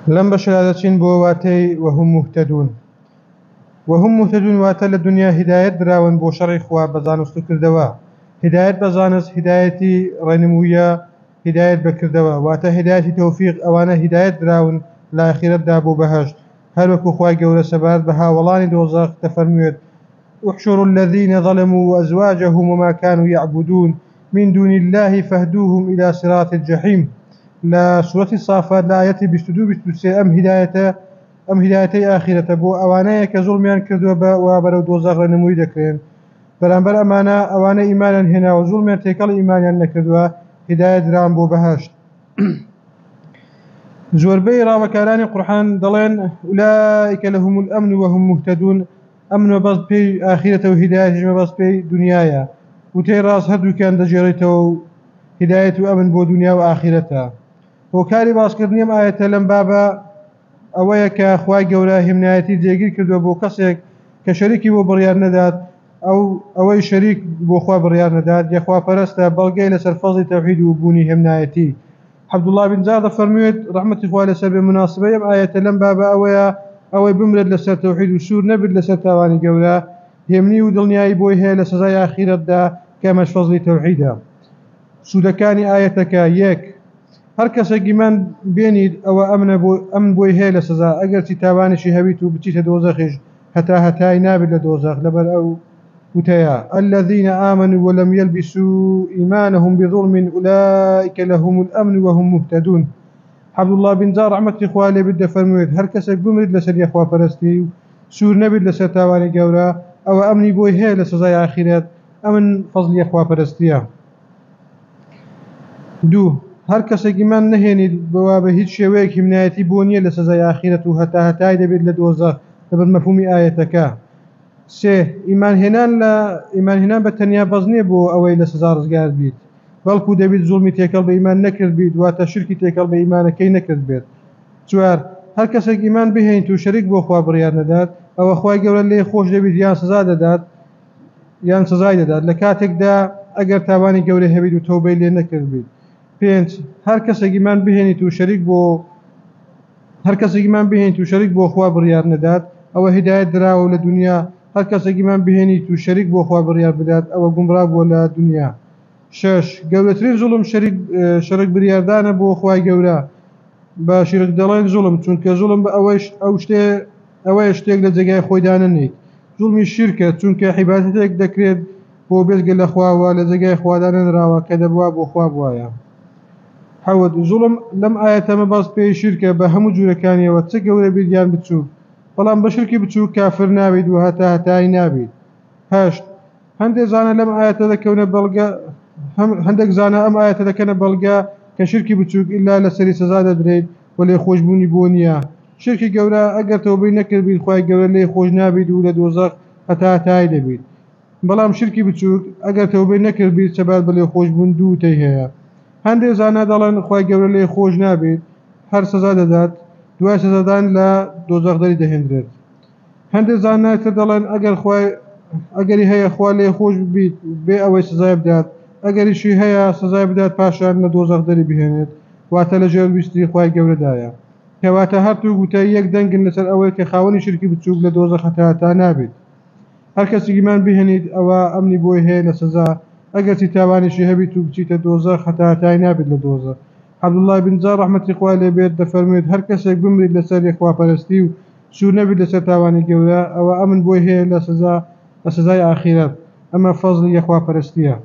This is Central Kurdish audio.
لم بشرادتين بواتي وهم مهتدون واتا للدنيا هداية دراون بو شرع خوا بزانستو كردوا هداية بزانس هداية رنموية هداية بكردوا واتا هداية توفيق اوانا هداية دراون لا اخيرت دابو بهشت هل وكو خواي قولة سبارد بها ولاني دوزاق تفرميت احشروا الذين ظلموا وأزواجهم وما كانوا يعبدون من دون الله فاهدوهم إلى صراط الجحيم. لا سورة الصافات لا آية بستدو بستدسي أم هدايتي آخرة بو أوانايا كظلميان كردوا وابرو دوزاق رنموي دكرين بلانبر أمانا أوانا إيمانا هنا وظلميان تيكال إيمانا نكردوا هداية درام بو بهاشت زوربي راوكاراني قرحان دلين أولئك لهم الأمن وهم مهتدون أمن بس بي آخرة وهداية بس بي دنيايا وتي راس هردو كان دجيريته هداية وأمن بو دنيا وآخرتها وكاري باسكرنيم آية لم بابا أويك أخواي قولا همنايتي ديگير كردو بو كسيك كشريكي بو بريار نداد أو أوي شريك بو أخوا بريار نداد يخوا فرستا بلقي لسر فضل توحيد وبوني همنايتي عبد الله بن زاد فرميت رحمة إخوة لسر بمناسبة آية لم بابا أوي بمرد لسر توحيد وسور نبرد لسر تاواني قولا همني ودلنياي بوي هي لسزاي آخرت دا كامش فضل توحيدا سودكاني آيتك يك هر کەسێکی من بێنید ئەوە ئەمن بۆی هەیە لە سزا ئەگەر چی تاوانێکی هەبیت و بچیتە دۆزەخیش هەتای نابێت لە دۆزەخ لەبەر ئەو وتەیە الذين آمنوا ولم يلبسوا إيمانهم بظلم أولئك لهم الأمن وهم مهتدون. عبد الله بن زار رحمة إخوة لي بدأ فرمويت هر کەسێک بمرد لەسەر یەخوا پەرستی سوور نەبێت لەسەر تاوانی گەورە ئەوە ئەمنی بۆی هەیە لە سزای ئاخرەت ئەمن فەزلی یەخوا پەرستیە. دوو هر کەسێکی من نهێنید بەوا بە هیچ شێوەیەکی همنایەتی بۆ نییە لە سزای ئاخرەت و هەتای دەبێت لە دۆزەخ لەبەر مەفهومی ئایەتەکە. سێ ئیمانهێنان بە تەنیا بەز نییە بۆ ئەوەی لە سزا ڕزگار بیت بەڵکو دەبێت زوڵمی تێکەڵ بە ئیمان نەکرد بیت واتە شرکی تێکەڵ بە ئیمانەکەی نەکرد بێت. چوار هەر کەسێک ئیمان بهێنیت و شەریک بۆ خوا بڕیار نەدات ئەوە خوای گەورە لێ خۆش دەبێت یان سزا دەدات یان سزای دەدات لە کاتێکدا ئەگەر تاوانی گەورە هەبیت و تەوبەی لێ نەکرد بیت. پێنج هەر کەسێکی من بهێنیت و شەریک بۆ خوا بڕیار نەدات ئەوە هیدایەت دراوە لە دنیا هەر کەسێکی من بهێنیت و شەریک بۆ خوا بڕیار بدات ئەوە گومڕا بووە لە دنیا. شەش گەورەترین زوڵم شەریک بریاردانە بۆ خوای گەورە بە شیرک دەڵێن زوڵم چونکە زوڵم بە ئەوەیە شتێک لە جێگای خۆی دانەنیت زوڵمی شیرکە چونکە عیبادەتێک دەکرێت بۆ بێزگە لە خواوە لە جێگای خوا دانەنراوە کە دەبوا بۆ خوا بوایە. حەوت زوڵم لەم ئایەتەمە باس پێی شیرکە بە هەموو جوورەکانیەوە چ گەورە بیت یان بچووک بەڵام بە شرکی بچووک کافر نابیت و هەتای نابیت. هەشت هەندێک زانە لەم ئایەتە دەکەونە بەڵگە هەندێک زانە ئەم ئایەتە دەکەنە بەڵگە کە شرکی بچووک ئیلا لەسەری سزا دەدرێت و لێ خۆشبوونی بۆ نییە. شرکی گەورە ئەگەر تەوبەی نەکردبیت خوای گەورە لێ خۆش نابیت و لە دۆزەخ هەتای دەبیت بەڵام شرکی بچووک ئەگەر تەوبەی نەکردبیت سەبات بە لێ خۆشبوون دوو تەی هەیە. هەندێک زانە دەڵێن خوای گەورە لێ خۆش نابێت هەر سزا دەدات دوای سزادان لە دۆزەخ دەری دەهێنرێت. هەندێک زاناتر دەڵێن ئەگەری هەیە خوا لێ خۆش بیت بێ ئەوەی سزای بدات ئەگەریشی هەیە سزای بدات پاشان لە دۆزەخ دەری بهێنێت واتە لە ژێربیستی خوای گەورەدایە کەواتە هەردوو گوتە یەک دەنگن لەسەر ئەوەی کە خاوەنی شرکی بچووک لە دۆزەخ هەتا نابێت. هەر کەسێکیمان بهێنیت ئەوە ئەمنی بۆی هەیە لە سزا ئەگەر چی تاوانێکی هەبیت و بچیتە دۆزەخ هەتای نابێت لە دۆزەخ. عەبدوڵڵاه بن جار ڕەحمەتی خوا لێ بێت دەفەرموێت هەر کەسێک بمرێت لەسەر یەخواپەرستی و سوور نەبێت لەسەر تاوانی گەورە ئەوە ئەمن بۆی هەیە لە سزای ئاخرەت ئەمە فەزلی یەخواپەرستیە.